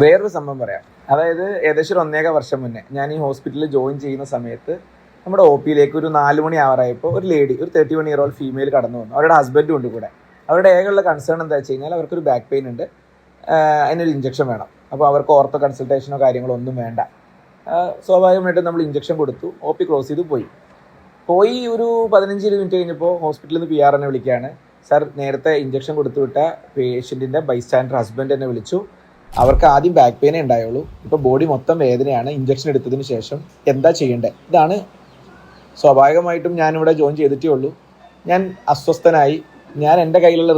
വേറൊരു സംഭവം പറയാം. അതായത് ഏകദേശം ഒരു 1.5 വർഷം മുന്നേ ഞാൻ ഈ ഹോസ്പിറ്റലിൽ ജോയിൻ ചെയ്യുന്ന സമയത്ത് നമ്മുടെ ഒ പിയിലേക്ക് ഒരു 4 മണി ആവാറായപ്പോൾ ഒരു ലേഡി, ഒരു 31-year-old ഫീമെയിൽ കടന്നു വന്നു. അവരുടെ ഹസ്ബൻഡും ഉണ്ട് കൂടെ. അവരുടെ ഏകയുള്ള കൺസേൺ എന്താ വെച്ച് കഴിഞ്ഞാൽ അവർക്കൊരു ബാക്ക് പെയിൻ ഉണ്ട്, അതിനൊരു ഇഞ്ചക്ഷൻ വേണം. അപ്പോൾ അവർക്ക് ഓർത്തോ കൺസൾട്ടേഷനോ കാര്യങ്ങളോ ഒന്നും വേണ്ട. സ്വാഭാവികമായിട്ടും നമ്മൾ ഇഞ്ചക്ഷൻ കൊടുത്തു, ഒ പി ക്ലോസ് ചെയ്ത് പോയി ഒരു 15-20 മിനിറ്റ് കഴിഞ്ഞപ്പോൾ ഹോസ്പിറ്റലിൽ നിന്ന് PR എന്നെ വിളിക്കുകയാണ്. സാർ, നേരത്തെ ഇഞ്ചക്ഷൻ കൊടുത്തു വിട്ട പേഷ്യൻറ്റിൻ്റെ ബൈസ്റ്റാൻഡർ ഹസ്ബൻഡ് എന്നെ വിളിച്ചു. അവർക്ക് ആദ്യം ബാക്ക് പെയിനേ ഉണ്ടായുള്ളൂ, ഇപ്പോൾ ബോഡി മൊത്തം വേദനയാണ്, ഇഞ്ചക്ഷൻ എടുത്തതിന് ശേഷം എന്താ ചെയ്യേണ്ടത്? ഇതാണ്. സ്വാഭാവികമായിട്ടും ഞാനിവിടെ ജോയിൻ ചെയ്തിട്ടേ ഉള്ളൂ. ഞാൻ അസ്വസ്ഥനായി. ഞാൻ എൻ്റെ കയ്യിലുള്ള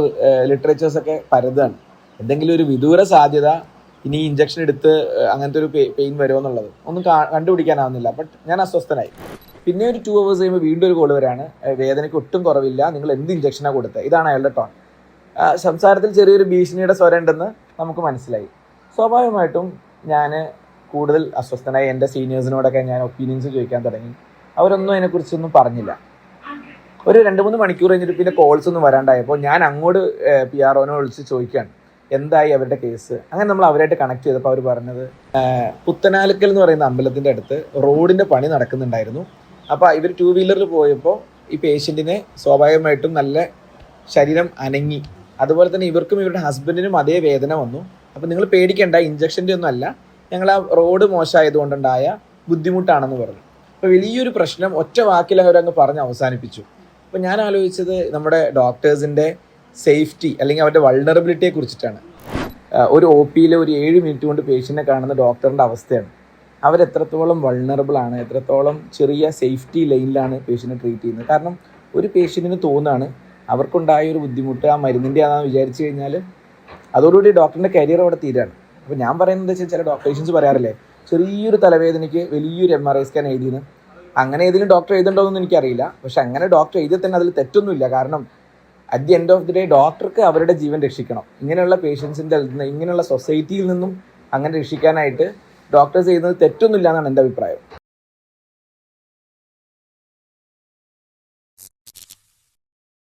ലിറ്ററേച്ചേഴ്സൊക്കെ പരതാണ്. എന്തെങ്കിലും ഒരു വിദൂര സാധ്യത ഇനി ഇഞ്ചക്ഷൻ എടുത്ത് അങ്ങനത്തെ ഒരു പെയിൻ വരുമോ എന്നുള്ളത് ഒന്നും കണ്ടുപിടിക്കാനാവുന്നില്ല. ബട്ട് ഞാൻ അസ്വസ്ഥനായി. പിന്നെ ഒരു 2 hours കഴിയുമ്പോൾ വീണ്ടും ഒരു കോൾ വരാണ്. വേദനയ്ക്ക് ഒട്ടും കുറവില്ല, നിങ്ങൾ എന്ത് ഇഞ്ചക്ഷനാണ് കൊടുത്തത്? ഇതാണ് അയാളുടെ ടോൺ. സംസാരത്തിൽ ചെറിയൊരു ഭീഷണിയുടെ സ്വരം ഉണ്ടെന്ന് നമുക്ക് മനസ്സിലായി. സ്വാഭാവികമായിട്ടും ഞാൻ കൂടുതൽ അസ്വസ്ഥനായി. എൻ്റെ സീനിയേഴ്സിനോടൊക്കെ ഞാൻ ഒപ്പീനിയൻസ് ചോദിക്കാൻ തുടങ്ങി. അവരൊന്നും അതിനെക്കുറിച്ചൊന്നും പറഞ്ഞില്ല. ഒരു 2-3 മണിക്കൂർ കഴിഞ്ഞിട്ട് പിന്നെ കോൾസ് ഒന്നും വരാണ്ടായപ്പോൾ ഞാൻ അങ്ങോട്ട് PROനെ വിളിച്ച് ചോദിക്കുകയാണ്, എന്തായി അവരുടെ കേസ്? അങ്ങനെ നമ്മൾ അവരായിട്ട് കണക്ട് ചെയ്തപ്പോൾ അവർ പറഞ്ഞത്, പുത്തനാലക്കൽ എന്ന് പറയുന്ന അമ്പലത്തിൻ്റെ അടുത്ത് റോഡിൻ്റെ പണി നടക്കുന്നുണ്ടായിരുന്നു. അപ്പോൾ ഇവർ 2 വീലറിൽ പോയപ്പോൾ ഈ പേഷ്യൻറ്റിനെ സ്വാഭാവികമായിട്ടും നല്ല ശരീരം അനങ്ങി. അതുപോലെ തന്നെ ഇവർക്കും ഇവരുടെ ഹസ്ബൻഡിനും അതേ വേദന വന്നു. അപ്പോൾ നിങ്ങൾ പേടിക്കേണ്ട, ഇഞ്ചക്ഷൻ്റെ ഒന്നും അല്ല, ഞങ്ങൾ ആ റോഡ് മോശമായതുകൊണ്ടുണ്ടായ ബുദ്ധിമുട്ടാണെന്ന് പറഞ്ഞു. അപ്പോൾ വലിയൊരു പ്രശ്നം ഒറ്റ വാക്കിൽ അവരങ്ങ് പറഞ്ഞ് അവസാനിപ്പിച്ചു. അപ്പോൾ ഞാൻ ആലോചിച്ചത് നമ്മുടെ ഡോക്ടേഴ്സിൻ്റെ സേഫ്റ്റി അല്ലെങ്കിൽ അവരുടെ വൾണറബിലിറ്റിയെ കുറിച്ചിട്ടാണ്. ഒരു ഒ പിയിൽ ഒരു 7 മിനിറ്റ് കൊണ്ട് പേഷ്യൻറ്റിനെ കാണുന്ന ഡോക്ടറിൻ്റെ അവസ്ഥയാണ്. അവരെത്രത്തോളം വൾണറബിളാണ്, എത്രത്തോളം ചെറിയ സേഫ്റ്റി ലൈനിലാണ് പേഷ്യൻറ്റിനെ ട്രീറ്റ് ചെയ്യുന്നത്. കാരണം ഒരു പേഷ്യൻറ്റിന് തോന്നുകയാണ് അവർക്കുണ്ടായ ഒരു ബുദ്ധിമുട്ട് ആ മരുന്നിൻ്റെ ആണെന്ന് വിചാരിച്ചു കഴിഞ്ഞാൽ അതോടുകൂടി ഡോക്ടറിൻ്റെ കരിയർ അവിടെ തീരാണ്. അപ്പോൾ ഞാൻ പറയുന്നത് വെച്ചാൽ, ചില പേഷ്യൻസ് പറയാറില്ലേ, ചെറിയൊരു തലവേദനയ്ക്ക് വലിയൊരു MRI സ്കാൻ എഴുതിയെന്ന്. അങ്ങനെ ഏതെങ്കിലും ഡോക്ടർ എഴുതണ്ടോയെന്ന് എനിക്കറിയില്ല. പക്ഷെ അങ്ങനെ ഡോക്ടർ എഴുതിയാൽ തന്നെ അതിൽ തെറ്റൊന്നുമില്ല. കാരണം at the end of the day ഡോക്ടർക്ക് അവരുടെ ജീവൻ രക്ഷിക്കണം. ഇങ്ങനെയുള്ള പേഷ്യൻസിൻ്റെ ഇങ്ങനെയുള്ള സൊസൈറ്റിയിൽ നിന്നും അങ്ങനെ രക്ഷിക്കാനായിട്ട് ഡോക്ടേഴ്സ് ചെയ്യുന്നത് തെറ്റൊന്നുമില്ല എന്നാണ് എൻ്റെ അഭിപ്രായം.